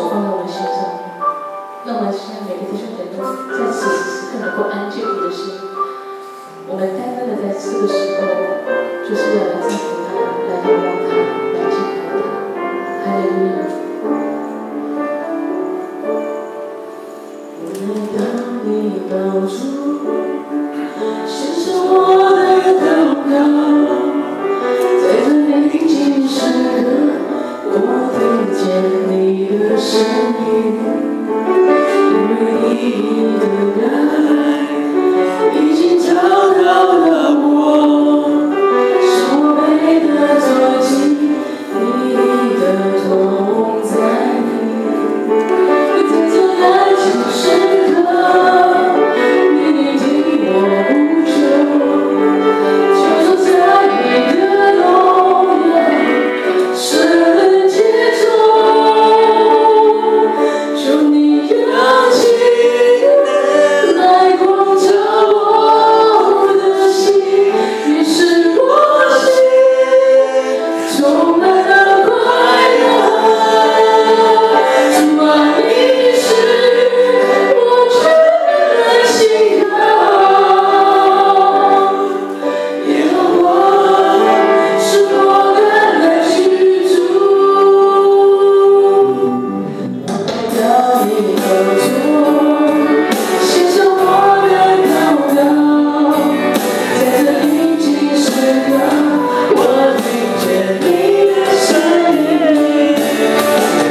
手放在我们心上面，让我们现在每个弟兄姐妹在此时此刻能够安静你的心。我们单单的在这个时候，就是要来赞美他，来仰望他，来敬拜他。哈利路亚！我来到你高处，献上我的祷告，在这宁静时刻，我听见你的声音，因为你的爱已经找到了我，使我被得走进你的同在里，在这安静时刻，你听我呼求，就坐在你的荣耀圣洁中，求你扬起脸来光照我的心，于是我心充满了快乐。主啊，你是我全然信靠，耶和华是我的居住。我来到你高处，献上我的祷告，在这宁静时刻，我听见你的声音，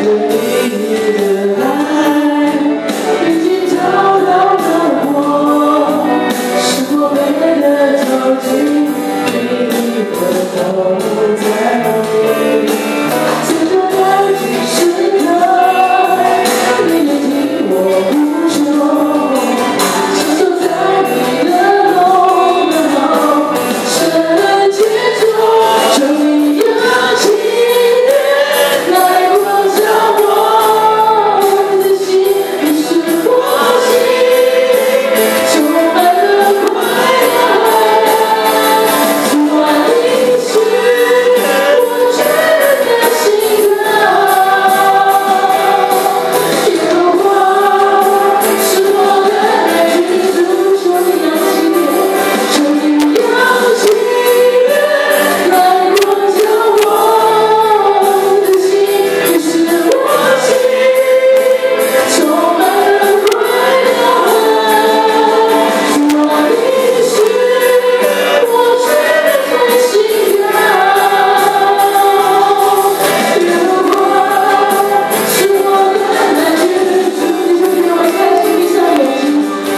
因为你的爱已经找到了我，使我被得走进你的同在里，在这安静时刻，你听我呼求，就坐在你的荣耀圣洁中，求你扬起脸来光照我的心，于是我心充满了快乐。主啊，你是我全然信靠，耶和华是我的居住。求你扬起脸，求你扬起脸来光照我的心，于是我心充满了快乐。主啊，你是我全然信靠，耶和华是我的居住。弟兄姐妹，我们开心闭上眼睛，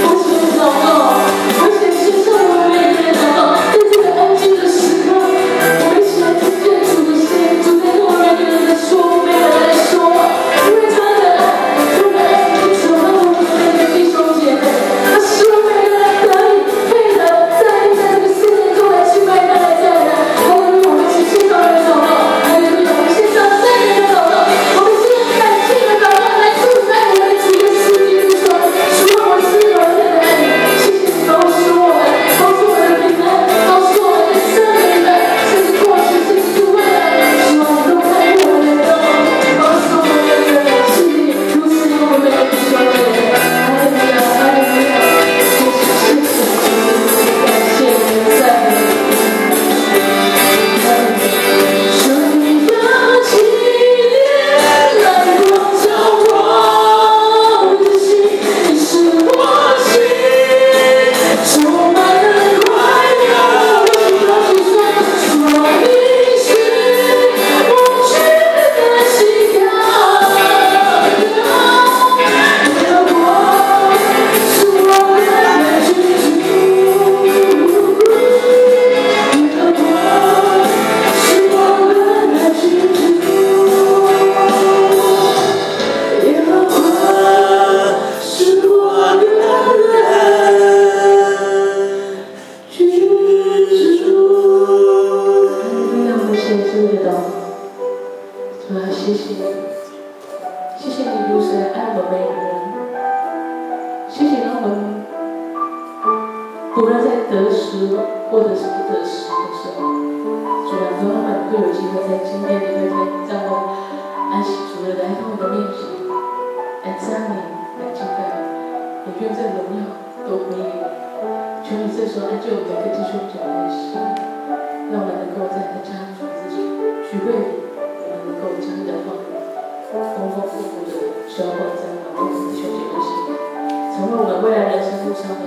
我先祷告，我先献上我每天的祷告。在这个安静的时刻，我们一起来听见主的声音，主在跟我们每个人在说，每个人在说话，因为他的爱，用来走到我们每个弟兄姐妹，他希望每个人可以配得在这个世界中来敬拜他的再来。哈利路亚！我们一起献上我们的祷告，哈利路亚！我们献上圣灵的祷告，我们献上感谢的祷告，来祝福在我们主的世界之中。主啊，我是有人的爱你，谢谢你保守我们，保守我们的平安，保守我们的生命的，甚至过去，甚至是未来。希望你都看顾我们的祷告，保守我们的人，是你如此用我们的弟兄姐妹。哈利路亚，哈利路亚！谢谢，感谢你的赞美。求你扬起脸来光照我的心，于是我心充满了快乐。主啊，你是我全然信靠，耶和华是我的居住，耶和华是我的居住，耶和华是我的居住。让我们献出你的祷告。主啊，谢谢你，谢谢你如此来爱我们每个人，谢谢让我们不论在得失或者是不得失的时候，主啊，都让我们会有机会在今天礼拜天，让我安息主的来到我的面前，让我们能够在你的家族自己聚会里，我们能够将你的话语丰丰富富的浇灌在我们弟兄姐妹心里，成为我们未来人生路上的